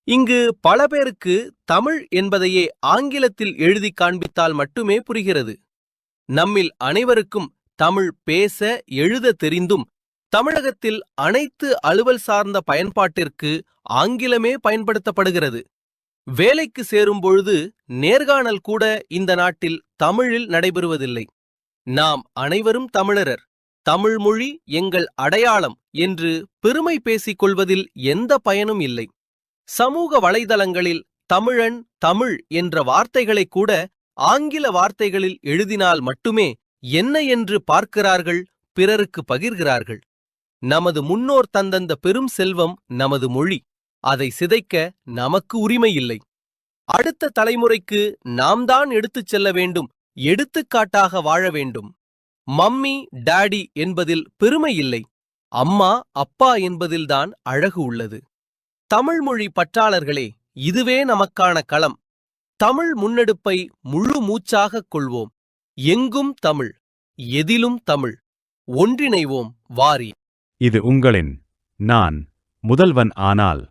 இங்கு பல பேருக்கு தமிழ் என்பதையே ஆங்கிலத்தில் எழுதி காண்பித்தால் மட்டுமே புரிகிறது. நம்மில் அனைவருக்கும் தமிழ் பேச எழுத தெரிந்தும் தமிழகத்தில் அனைத்து அலுவல் சார்ந்த பயன்பாட்டிற்கு ஆங்கிலமே பயன்படுத்தப்படுகிறது. வேலைக்கு சேரும் பொழுது நேர்காணல் கூட இந்த நாட்டில் தமிழில் நடைபெறுவதில்லை. நாம் அனைவரும் தமிழரர், தமிழ் மொழி எங்கள் அடையாளம் என்று பெருமை பேசிக் கொள்வதில் எந்த பயனும் இல்லை. சமூக வலைதளங்களில் தமிழன், தமிழ் என்ற வார்த்தைகளை கூட ஆங்கில வார்த்தைகளில் எழுதினால் மட்டுமே என்ன என்று பார்க்கிறார்கள், பிறருக்கு பகிர்கிறார்கள். நமது முன்னோர் தந்தந்த பெரும் செல்வம் நமது மொழி. அதை சிதைக்க நமக்கு உரிமை இல்லை. அடுத்த தலைமுறைக்கு நாம் தான் எடுத்துச் செல்ல வேண்டும், எடுத்துக்காட்டாக வாழ வேண்டும். மம்மி, டாடி என்பதில் பெருமை இல்லை, அம்மா, அப்பா என்பதில்தான் அழகு உள்ளது. தமிழ் மொழி பற்றாளர்களே, இதுவே நமக்கான களம். தமிழ் முன்னெடுப்பை முழு மூச்சாகக் கொள்வோம். எங்கும் தமிழ், எதிலும் தமிழ். ஒன்றிணைவோம் வாரி. இது உங்களின் நான் முதல்வன் ஆனால்